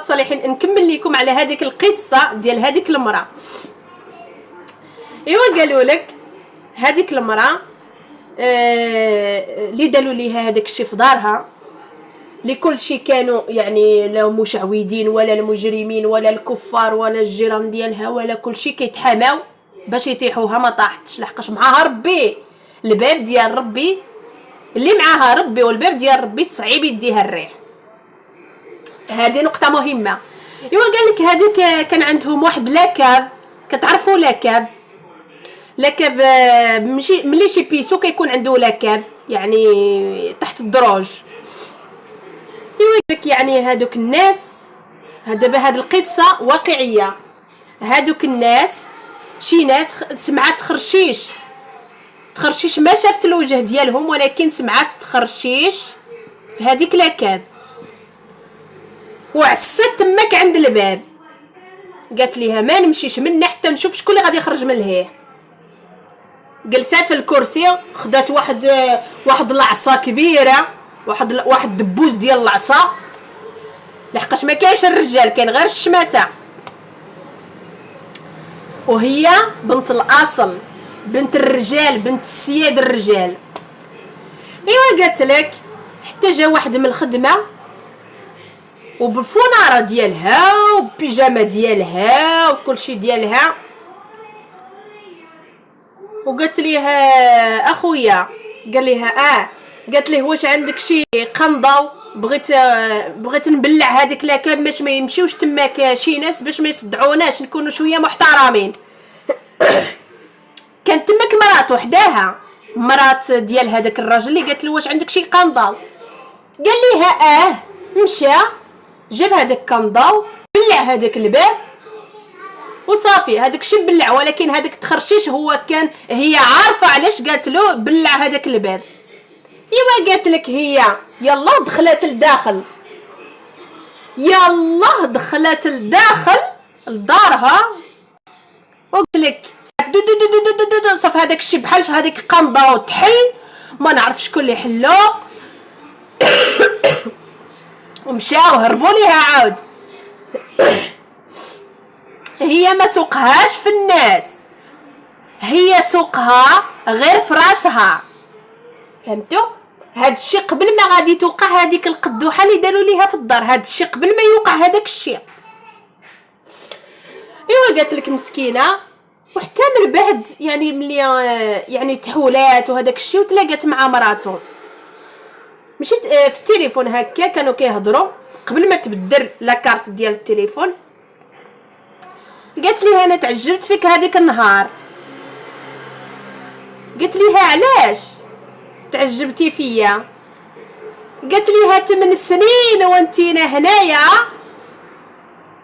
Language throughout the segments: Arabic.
صفات صالحين. نكمل لكم على هذيك القصه ديال هذيك المراه. ايوا قالوا لك هذيك المراه اللي داروا ليها هذاك الشيء في دارها، لكل شيء كانوا يعني لا مشعوذين ولا المجرمين ولا الكفار ولا الجيران ديالها ولا كل شيء كيتحاماو باش يطيحوها ما طاحتش، لحقاش معاها ربي، الباب ديال ربي اللي معاها ربي والباب ديال ربي صعيب يديها الريح. هذه نقطه مهمه. ايوا قال لك هذيك كان عندهم واحد لكاب، كتعرفوا لكاب ملي شي بيسو كيكون عنده لكاب يعني تحت الدروج. ايوا لك يعني هادوك الناس، هاد القصه واقعيه. هادوك الناس شي ناس سمعت تخرشيش ما شافت الوجه ديالهم، ولكن سمعت تخرشيش في هذيك لكاب، وعست تماك عند الباب. قالت ليها ما نمشيش منه حتى نشوف شكون اللي غادي يخرج من لهيه. جلسات في الكرسي، خدات واحد العصا كبيره، واحد دبوس ديال العصا، لحقاش ما كاينش الرجال، كاين غير الشماته. وهي بنت الاصل، بنت الرجال، بنت السياد الرجال. ايوا قالت لك حتى جا واحد من الخدمه وبالفوناره ديالها وبيجامه ديالها وكل شيء ديالها، وقالت ليها اخويا، قال ليها قالت ليه واش عندك شي قنضه، بغيت نبلع هذيك لاكاب باش ما يمشيوش تماك شي ناس، باش ما يصدعوناش، نكونوا شويه محترمين. كانت تماك مرات وحداها، مرات ديال هذاك الراجل اللي قالت له واش عندك شي قنضه. قال ليها مشى جاب هذاك قنضه بلع هذاك الباب وصافي، هذاك الشيء بلع. ولكن هذاك تخرشيش هي عارفه علاش قالت له بلع هذاك الباب. ايوا قالت لك هي يلا دخلت لداخل لدارها، وقلت لك صافي هذاك الشيء بحال هذيك قنضه وتحل، ما نعرف شكون اللي حلو. ومشاو هربوا ليها عاود. هي ما سوقهاش في الناس، هي سوقها غير في راسها، فهمتوا؟ هاد الشيء قبل ما غادي توقع هذيك القدوحه اللي داروا ليها في الدار، هاد الشيء قبل ما يوقع هذاك الشيء. ايوا قالت لك مسكينه. وحتى من بعد يعني ملي يعني تحولات وهذاك الشيء وتلاقات مع مراته، مشيت في التليفون هكا كانوا كيهضروا قبل ما تبدل لاكارت ديال التليفون. قالت ليها انا تعجبت فيك هذيك النهار. قلت ليها علاش تعجبتي فيا؟ قالت ليها 8 سنين وانتينا هنايا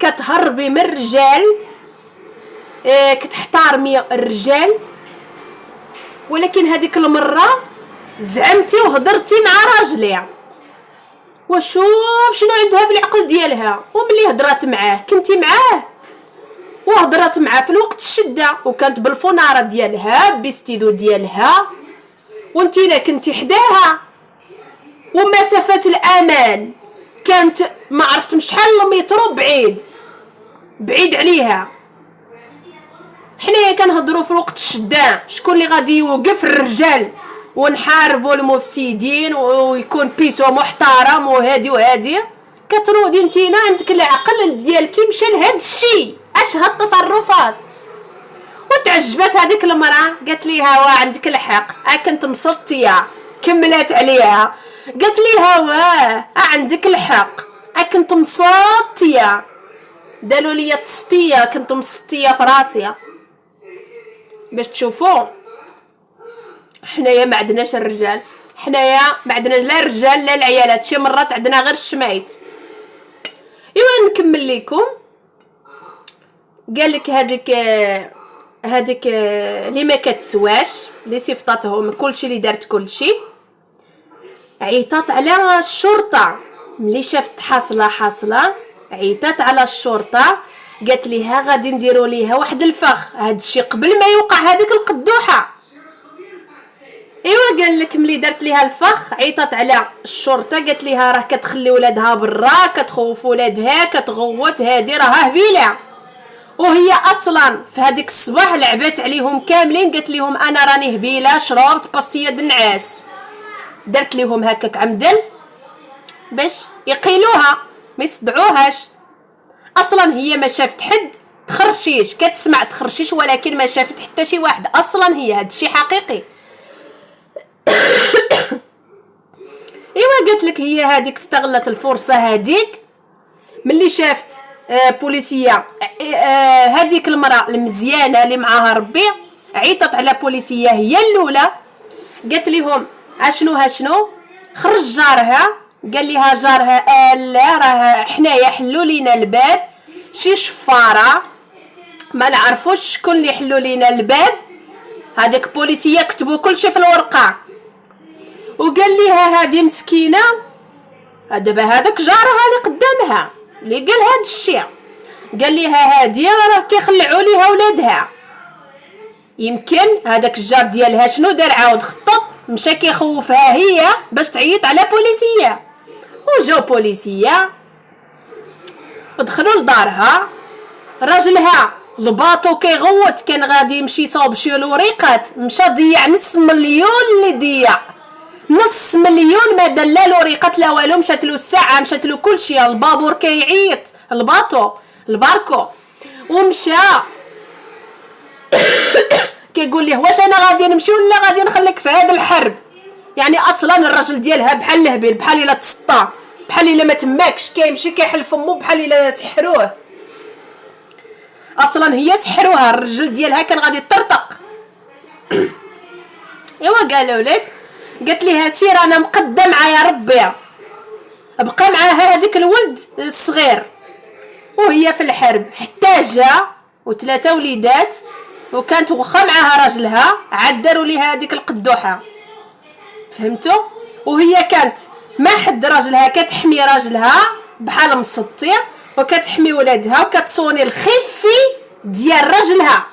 كتهربي من الرجال، كتحتارمي الرجال، ولكن هذيك المره زعمتي وهضرتي مع راجلي، وشوف شنو عندها في العقل ديالها. وملي هضرات معاه كنتي معاه وهضرات معاه في الوقت الشده، وكانت بالفوناره ديالها بيستيدو ديالها، وانتينا كنتي حداها، ومسافه الامان كانت ما عرفت شحال متر بعيد عليها. حنايا كنهضروا في وقت الشده شكون اللي غادي يوقف الرجال ونحاربوا المفسدين ويكون بيسو محترم وهادي كتنوضي انتينا عندك العقل ديالك مشى لهاد الشيء. اش هاد التصرفات؟ وتعجبت هذيك المراه، قالت ليها عندك الحق، كنت مسطيه، كملت عليها قالت ليها عندك الحق، كنت مسطيه، دالوا لي التسطيه، كنت مسطيه في راسي. باش تشوفوا حنايا ما عندناش الرجال، حنايا ما عندنا لا الرجال لا العيالات، شي مرات عندنا غير الشمايت. ايوا نكمل لكم. قال لك هذيك اللي ما كتسواش، اللي صيفطاتهم كلشي اللي دارت كلشي، عيطات على الشرطه. ملي شافت حاصله عيطات على الشرطه، قالت ليها غادي نديروا ليها واحد الفخ، هاد الشيء قبل ما يوقع هذيك القدوحه. ايوا قال لك ملي دارت ليها الفخ عيطت على الشرطه، قالت ليها راه كتخلي ولادها برا، كتخوف ولادها، كتغوت، هادي راه هبيله. وهي اصلا في هذيك الصباح لعبت عليهم كاملين، قالت لهم انا راني هبيله، شربت باستيه د النعاس، درت لهم هكاك عمدا باش يقيلوها ما يصدعوهاش. اصلا هي ما شافت حد تخرشيش، كتسمع تخرشيش ولكن ما شافت حتى شي واحد. اصلا هي هاد الشيء حقيقي. ايوا قالت لك هي هذيك استغلت الفرصه هذيك ملي شافت بوليسيه، هذيك المراه المزيانه اللي معاها ربي عيطت على بوليسيه هي الاولى، قالت لهم اشنو خرج جارها، قال لها جارها لا راه حنايا حلوا لينا الباب، شي شفاره ما نعرفوش شكون اللي حلوا لينا الباب، هذاك بوليسيه كتبوا كلشي في الورقه. وقال لها هذه مسكينه دابا هذاك جارها اللي قدامها اللي قال هذا الشيء، قال لها هذه راه كيخلعوا ليها ولادها، يمكن هذاك الجار ديالها شنو دار، عاود خطط مشى كيخوفها هي باش تعيط على بوليسيه. وجاو بوليسيه ودخلوا لدارها، راجلها لباطو كيغوت، كان غادي يمشي صوب شي لوريقات، مشى ضيع نص مليون، اللي ضيع نص مليون ما دار لا لوريقات لا والو، مشات له الساعه، مشات له كلشي، البابور كيعيط، الباطو الباركو، ومشى كيقول ليه واش انا غادي نمشي ولا غادي نخليك في هذا الحرب. يعني اصلا الراجل ديالها بحال الهبيل، بحال الا تسطى، بحال الا ما تماكش، كيمشي كيحل فمو بحال الا سحروه. اصلا هي سحروها، الرجل ديالها كان غادي يطرطق. ايوا قالوا لك، قالت لها سير انا مقدم معايا ربي، بقى معاها هذيك الولد الصغير وهي في الحرب حتى جا، وثلاثه وليدات، وكانت واخا معاها راجلها عاد داروا ليها هذيك القدوحه، فهمتوا؟ وهي كانت ما حد راجلها، كتحمي راجلها بحال مسطي، وكتحمي ولادها، وكتصوني الخفي ديال راجلها،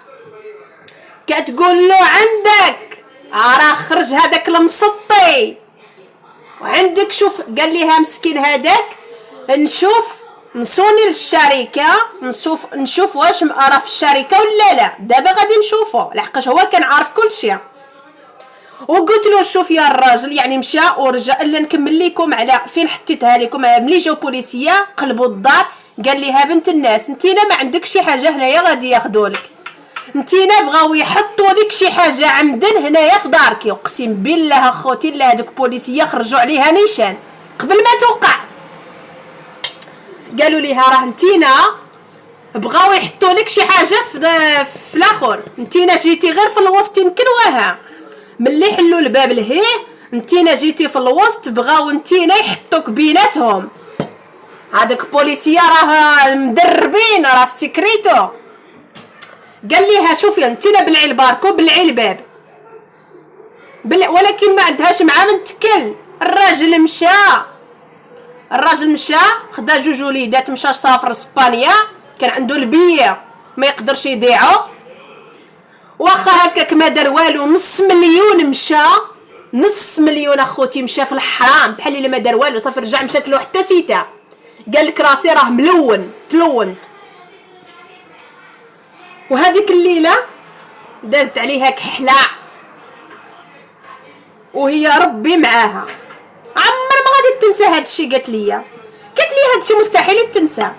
كتقول له عندك راه خرج هذاك المسطي، وعندك شوف، قال لها مسكين هذاك نشوف نصوني للشركه، نشوف واش راه في الشركه ولا لا، دابا غادي نشوفه لحقاش هو كان عارف كل شيء. وقلت له شوف يا الراجل، يعني مشى ورجع، الا نكمل لكم على فين حطيتها لكم. ملي جاو بوليسيه قلبوا الدار، قال لها بنت الناس انتينا ما عندك شي حاجه هنايا غادي ياخذولك، انتينا بغاو يحطوا لك شي حاجه عمدا هنايا في دارك. اقسم بالله اخوتي لا هذوك بوليسيه خرجوا عليها نيشان قبل ما توقع، قالوا لها راه انتينا بغاو يحطوا لك شي حاجه في الاخر، انتينا جيتي غير في الوسط يمكن وها، ملي حلوا الباب لهيه انتينا جيتي في الوسط، بغاو انتينا يحطوك بيناتهم. هذاك بوليسيه راه مدربين، راه سيكريتو. قال ليها شوفي انتينا بلعي الباركو، بلعي الباب، ولكن ما عندهاش مع من تكل. الراجل مشى خدا جوج وليدات، مشى سافر اسبانيا، كان عنده البيه ما يقدرش يضيعو، واخا هكاك ما دار والو، نص مليون مشى، نص مليون اخوتي مشى في الحرام بحال اللي ما دار والو، صافي رجع مشات له حتى سيتا، قال لك راسي راه تلونت. وهذيك الليله دازت عليها كحله، وهي ربي معاها، عمر ما غادي تنسى هاد الشيء. قالت لي هاد الشيء مستحيل تنسى.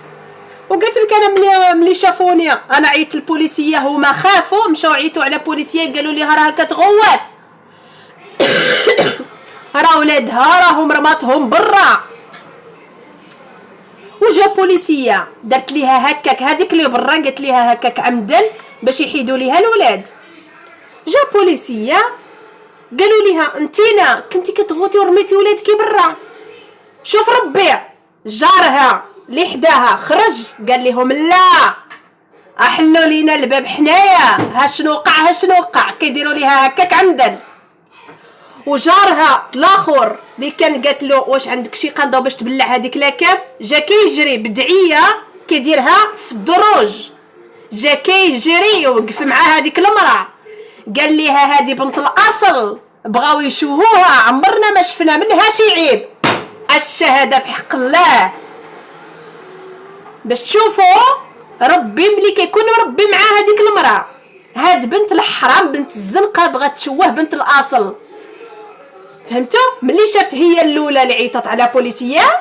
وقالت لك انا ملي شافوني انا عيطت البوليسيه، هما خافوا مشاو عيطوا على بوليسيه، قالوا لي راها كتغوت، راه ولادها راهم رماتهم برا. وجا بوليسيه درت ليها هكاك، هذيك اللي برا قالت ليها هكاك عمدا باش يحيدوا ليها الولاد. جا بوليسيه قالوا ليها انتينا كنتي كتغوتي ورميتي ولادك برا، شوف ربي جارها اللي حداها خرج قال لهم لا احلوا لينا الباب حنايا، ها شنو وقع كيديروا ليها هكاك عمدا. وجارها الاخر اللي كان قالت له واش عندك شي قنده باش تبلع هذيك لاكاب، جا كيجري بدعيه كيديرها في الدروج، جا كيجري ووقف مع هذيك المراه، قال ليها هذه بنت الاصل بغاو يشوهوها، عمرنا ما شفنا منها شي عيب. الشهاده في حق الله باش تشوفوا ربي ملي كيكون ربي مع هذيك المراه. هاد بنت الحرام بنت الزنقه بغات تشوه بنت الاصل، فهمتوا؟ ملي شافت هي الاولى اللي عيطت على بوليسيه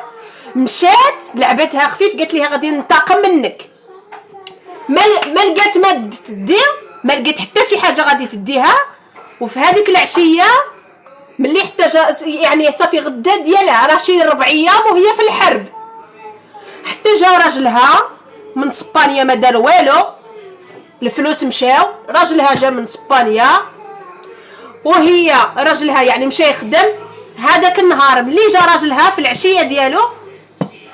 مشات لعبتها خفيف، قالت ليها غادي ننتقم منك. ما لقات ما تدي، ما لقيت حتى شي حاجه غادي تديها. وفي هذيك العشيه ملي حتى يعني صافي غدا ديالها راه شي 4 ايام وهي في الحرب، حتى جا راجلها من اسبانيا ما دار والو، الفلوس مشاو، راجلها جا من اسبانيا وهي راجلها يعني مشى يخدم. هذاك النهار ملي جا راجلها في العشيه ديالو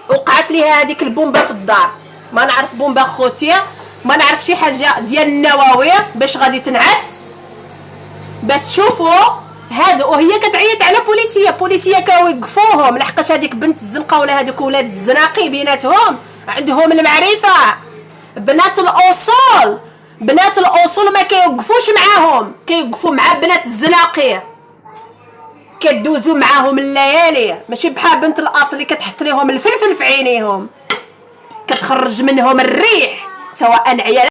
وقعت ليها هذيك البومبه في الدار، ما نعرف بومبه خوتي، ما نعرف شي حاجه ديال النواوي باش غادي تنعس. باش تشوفوا هادو وهي كتعيط على بوليسيه كانوا يوقفوهم، لحقاش هذيك بنت الزنقه ولا هذوك ولاد الزناقي بيناتهم عندهم المعرفه. بنات الاصول ما كيوقفوش معاهم، كيوقفوا مع بنات الزناقيه، كدوزو معاهم الليالي، ماشي بحال بنت الاصل اللي كتحط لهم الفلفل في عينيهم، كتخرج منهم الريح سواء عيال